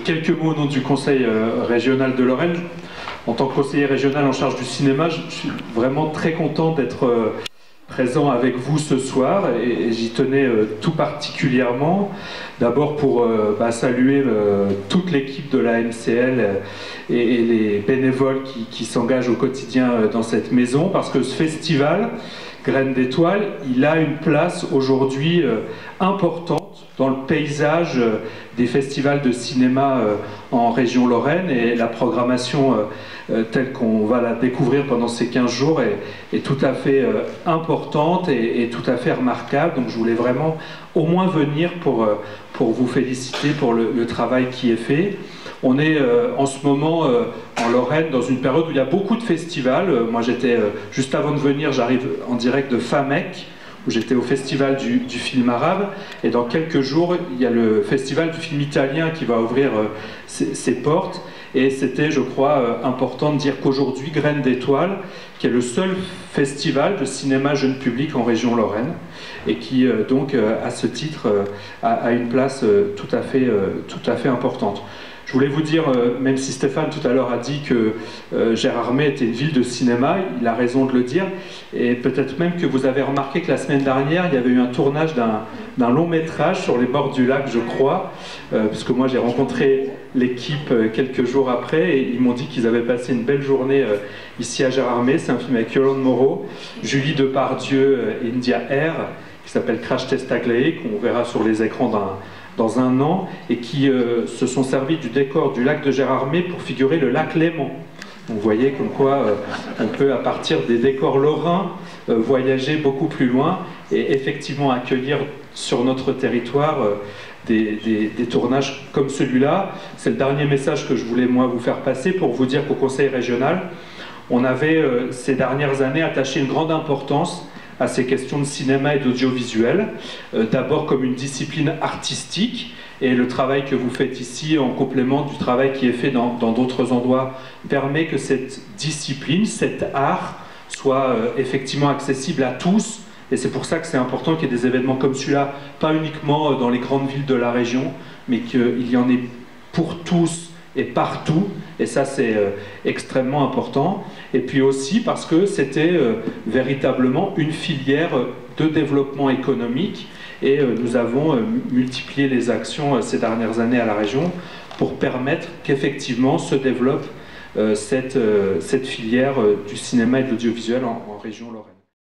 Quelques mots au nom du Conseil régional de Lorraine. En tant que conseiller régional en charge du cinéma, je suis vraiment très content d'être présent avec vous ce soir et j'y tenais tout particulièrement. D'abord pour saluer toute l'équipe de la MCL et les bénévoles qui s'engagent au quotidien dans cette maison, parce que ce festival Graines d'étoiles, il a une place aujourd'hui importante dans le paysage des festivals de cinéma en région Lorraine, et la programmation telle qu'on va la découvrir pendant ces 15 jours est tout à fait importante et tout à fait remarquable. Donc je voulais vraiment au moins venir pour vous féliciter pour le travail qui est fait. On est en ce moment en Lorraine dans une période où il y a beaucoup de festivals. Moi j'étais, juste avant de venir, j'arrive en direct de Famec, où j'étais au festival du film arabe, et dans quelques jours il y a le festival du film italien qui va ouvrir ses portes, et c'était, je crois, important de dire qu'aujourd'hui Graines d'étoiles, qui est le seul festival de cinéma jeune public en région Lorraine, et qui donc à ce titre a une place tout à fait importante. Je voulais vous dire, même si Stéphane tout à l'heure a dit que Gérardmer était une ville de cinéma, il a raison de le dire, et peut-être même que vous avez remarqué que la semaine dernière, il y avait eu un tournage d'un long métrage sur les bords du lac, je crois, parce que moi j'ai rencontré l'équipe quelques jours après, et ils m'ont dit qu'ils avaient passé une belle journée ici à Gérardmer. C'est un film avec Yolande Moreau, Julie Depardieu et India Air, qui s'appelle Crash Test Aglaé, qu'on verra sur les écrans dans un an, et qui se sont servis du décor du lac de Gérardmer pour figurer le lac Léman. Vous voyez comme quoi on peut, à partir des décors lorrains, voyager beaucoup plus loin et effectivement accueillir sur notre territoire des tournages comme celui-là. C'est le dernier message que je voulais moi vous faire passer pour vous dire qu'au Conseil régional, on avait ces dernières années attaché une grande importance à ces questions de cinéma et d'audiovisuel, d'abord comme une discipline artistique, et le travail que vous faites ici en complément du travail qui est fait dans d'autres endroits permet que cette discipline, cet art, soit effectivement accessible à tous, et c'est pour ça que c'est important qu'il y ait des événements comme celui-là, pas uniquement dans les grandes villes de la région, mais qu'il y en ait pour tous et partout, et ça c'est extrêmement important. Et puis aussi parce que c'était véritablement une filière de développement économique, et nous avons multiplié les actions ces dernières années à la région pour permettre qu'effectivement se développe cette filière du cinéma et de l'audiovisuel en région Lorraine.